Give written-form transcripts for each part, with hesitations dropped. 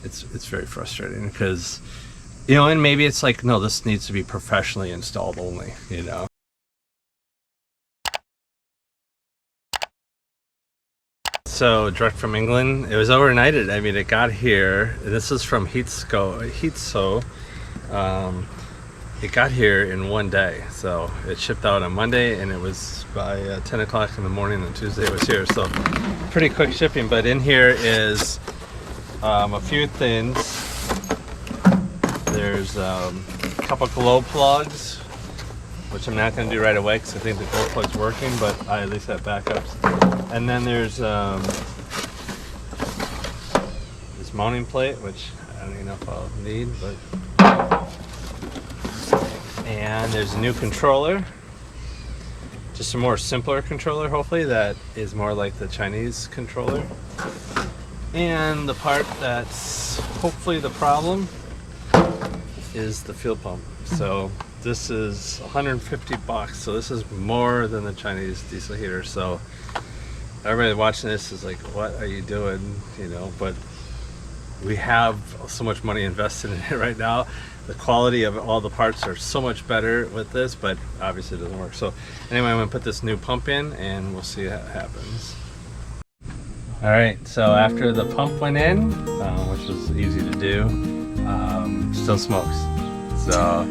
it's very frustrating because, you know, and maybe it's like, no, this needs to be professionally installed only, you know. So direct from England, it was overnighted. I mean, it got here. This is from Heatso. It got here in one day. So it shipped out on Monday, and it was by 10 o'clock in the morning on Tuesday it was here. So pretty quick shipping. But in here is a few things. There's a couple glow plugs, which I'm not going to do right away because I think the glow plug's working, but I at least have backups. And then there's this mounting plate, which I don't even know if I'll need, but. And there's a new controller, just a more simpler controller, hopefully, that is more like the Chinese controller. And the part that's hopefully the problem is the fuel pump. So this is 150 bucks. So this is more than the Chinese diesel heater. So everybody watching this is like, what are you doing? You know, but we have so much money invested in it right now. The quality of all the parts are so much better with this, but obviously it doesn't work. So anyway, I'm gonna put this new pump in and we'll see what happens. All right, so after the pump went in, which was easy to do, still smokes. So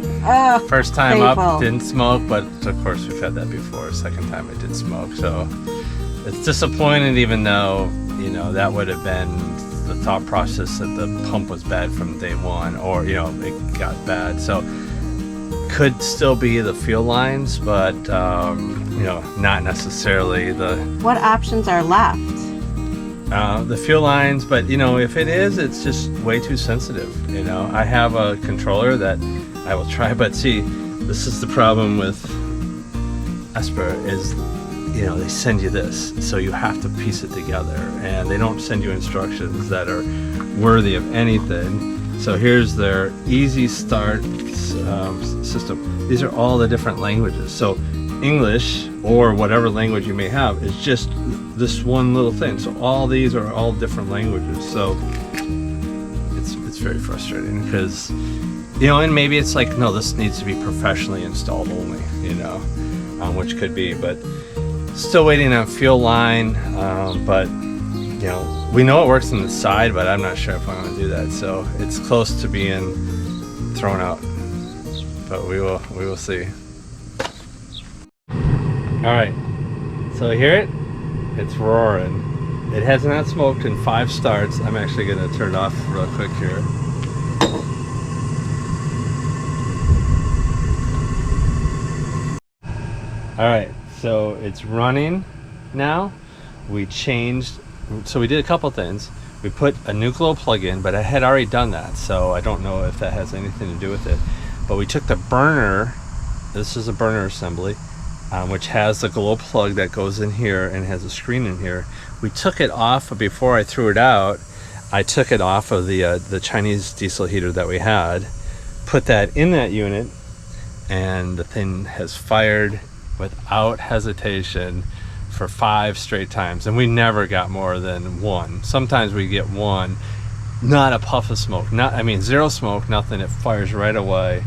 first time up, didn't smoke, but of course we've had that before. Second time it did smoke. So it's disappointing, even though, you know, that would have been the thought process that the pump was bad from day one, or, you know, it got bad. So could still be the fuel lines, but you know, not necessarily the. What options are left? The fuel lines, but you know, if it is, it's just way too sensitive. You know, I have a controller that I will try, but see, this is the problem with ESPAR is, you know, they send you this, so you have to piece it together, and they don't send you instructions that are worthy of anything. So here's their easy start system. These are all the different languages. So English, or whatever language you may have, is just this one little thing. So all these are all different languages. So it's very frustrating because, you know, and maybe it's like, no, this needs to be professionally installed only, you know, which could be, but still waiting on fuel line, but you know, we know it works on the side, but I'm not sure if I want to do that. So it's close to being thrown out, but we will see. All right, so hear it? It's roaring. It has not smoked in 5 starts. I'm actually going to turn it off real quick here. All right. So it's running now. We changed, so we did a couple things. We put a new glow plug in, but I had already done that, so I don't know if that has anything to do with it. But we took the burner, this is a burner assembly, which has the glow plug that goes in here and has a screen in here. We took it off, but before I threw it out, I took it off of the Chinese diesel heater that we had, put that in that unit, and the thing has fired without hesitation for 5 straight times, and we never got more than 1. Sometimes we get 1, not a puff of smoke, I mean 0 smoke, nothing. It fires right away.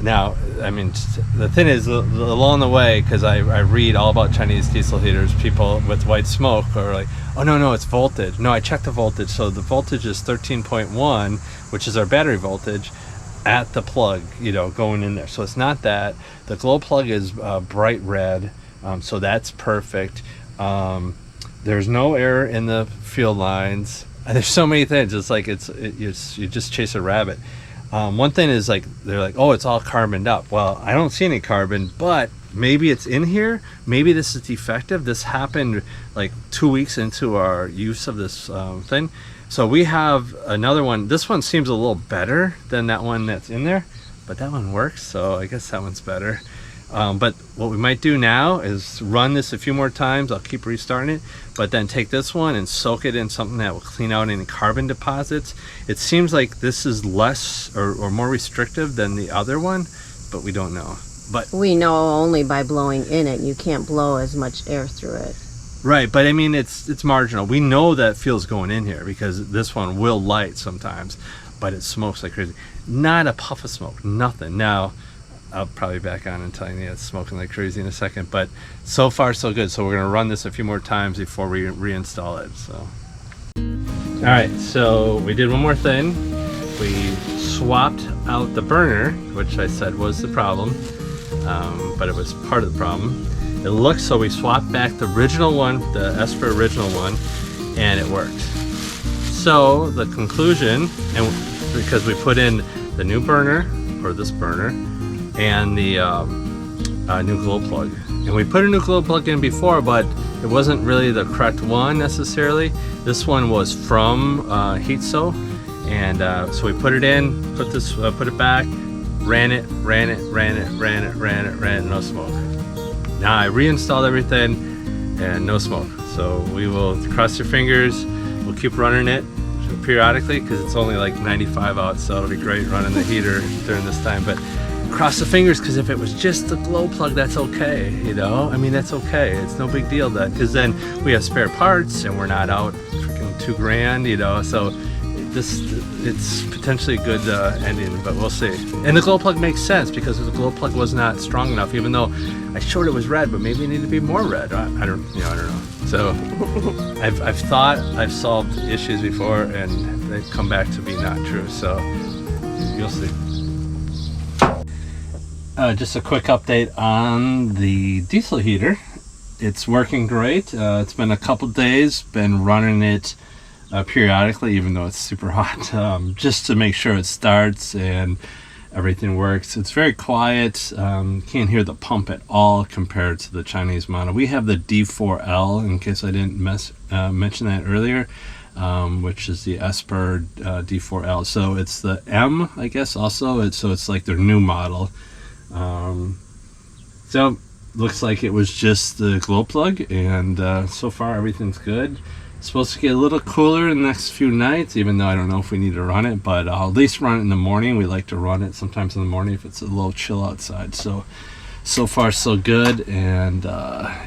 Now, I mean, the thing is, along the way, because I read all about Chinese diesel heaters, people with white smoke are like, oh no, it's voltage. No, I checked the voltage, so the voltage is 13.1, which is our battery voltage, at the plug, you know, going in there. So it's not that. The glow plug is bright red, so that's perfect. There's no error in the fuel lines. There's so many things. It's like you just chase a rabbit. One thing is, like, they're like, oh, it's all carboned up. Well, I don't see any carbon, but maybe it's in here. Maybe this is defective. This happened like 2 weeks into our use of this thing. So we have another one. This one seems a little better than that one that's in there, but that one works, so I guess that one's better. But what we might do now is run this a few more times. I'll keep restarting it, but then take this one and soak it in something that will clean out any carbon deposits. It seems like this is less or more restrictive than the other one, but we don't know. But we know only by blowing in it. You can't blow as much air through it. Right, but I mean, it's marginal. We know that fuel's going in here because this one will light sometimes, but it smokes like crazy. Not a puff of smoke, nothing. Now, I'll probably back on and tell you it's smoking like crazy in a second, but so far so good. So we're gonna run this a few more times before we reinstall it. So, all right, so we did one more thing. We swapped out the burner, which I said was the problem, but it was part of the problem. It looks, so we swapped back the original one, the ESPAR original one, and it worked. So the conclusion, and because we put in the new burner, or this burner, and the new glow plug. And we put a new glow plug in before, but it wasn't really the correct one necessarily. This one was from Heatso, and so we put it in, put it back, ran it, no smoke. Now I reinstalled everything and no smoke. So we will cross your fingers. We'll keep running it periodically because it's only like 95 out, so it'll be great running the heater during this time. But cross the fingers, because if it was just the glow plug, that's okay, you know? I mean, that's okay. It's no big deal then, because then we have spare parts and we're not out freaking $2,000, you know? So it's potentially a good ending, but we'll see. And the glow plug makes sense because the glow plug was not strong enough, even though I showed it was red, but maybe it needed to be more red. I don't know. So I've thought I've solved issues before and they've come back to be not true. So you'll see. Just a quick update on the diesel heater. It's working great. It's been a couple days, been running it periodically, even though it's super hot, just to make sure it starts and everything works. It's very quiet. Can't hear the pump at all compared to the Chinese model. We have the D4L, in case I didn't mention that earlier, which is the ESPAR D4L. So it's the M, I guess, also. So it's like their new model. So looks like it was just the glow plug, and so far everything's good. It's supposed to get a little cooler in the next few nights, even though I don't know if we need to run it, but I'll at least run it in the morning. We like to run it sometimes in the morning if it's a little chill outside. So far so good, and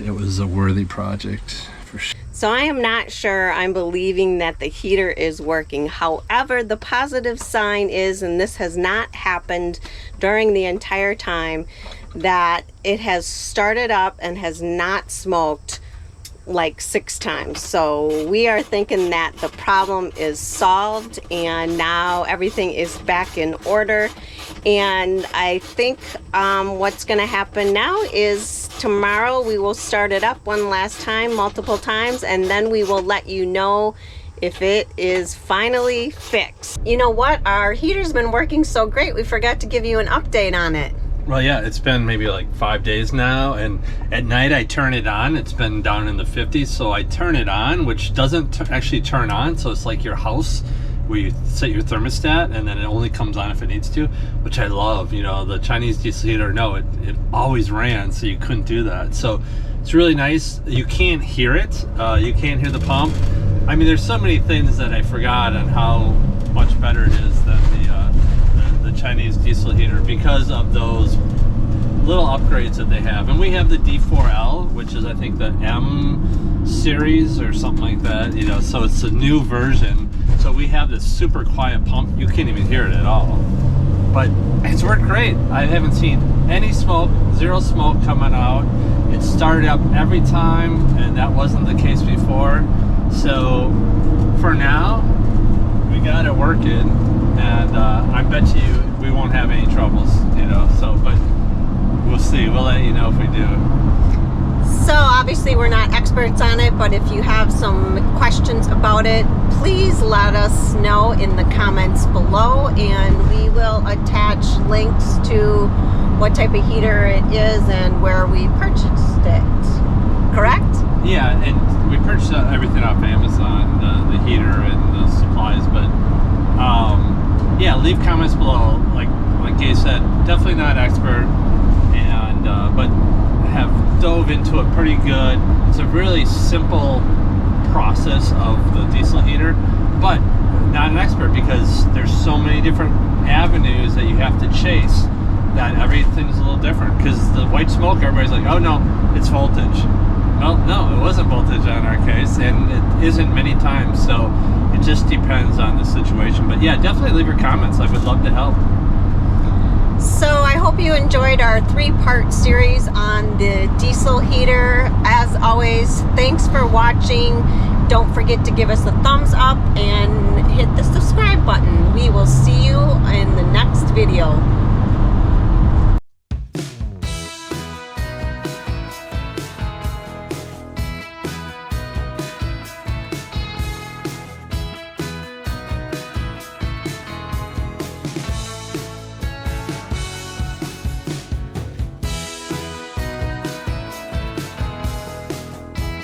it was a worthy project for sure. So I am not sure I'm believing that the heater is working. However, the positive sign is, and this has not happened during the entire time, that it has started up and has not smoked like 6 times. So we are thinking that the problem is solved and now everything is back in order. And I think what's going to happen now is tomorrow we will start it up one last time, multiple times, and then we will let you know if it is finally fixed. You know what? Our heater's been working so great, we forgot to give you an update on it. Well, yeah, it's been maybe like 5 days now, and at night I turn it on. It's been down in the 50s, so I turn it on, which doesn't actually turn on, so it's like your house where you set your thermostat and then it only comes on if it needs to, which I love. You know, the Chinese diesel heater, no, it always ran, so you couldn't do that. So it's really nice. You can't hear it. You can't hear the pump. I mean, there's so many things that I forgot on how much better it is than the Chinese diesel heater because of those little upgrades that they have. And we have the D4L, which is I think the M series or something like that, you know, so it's a new version. So we have this super quiet pump. You can't even hear it at all, but it's worked great. I haven't seen any smoke, zero smoke coming out. It started up every time, and that wasn't the case before. So for now, we got it working, and I bet you we won't have any troubles, you know. So, but we'll see. We'll let you know if we do. So obviously we're not experts on it, but if you have some questions about it, please let us know in the comments below, and we will attach links to what type of heater it is and where we purchased it. Correct? Yeah, and we purchased everything off Amazon, the heater and the supplies, but yeah, leave comments below. Like Gay said, definitely not expert, and but have dove into it pretty good. It's a really simple process of the diesel heater, but not an expert because there's so many different avenues that you have to chase that everything's a little different. Because the white smoke, everybody's like, oh no, it's voltage. Well, no, it wasn't voltage on our case, and it isn't many times, so it just depends on the situation. But yeah, definitely leave your comments. I would love to help. So I hope you enjoyed our 3-part series on the diesel heater. As always, thanks for watching. Don't forget to give us a thumbs up and hit the subscribe button. We will see you in the next video.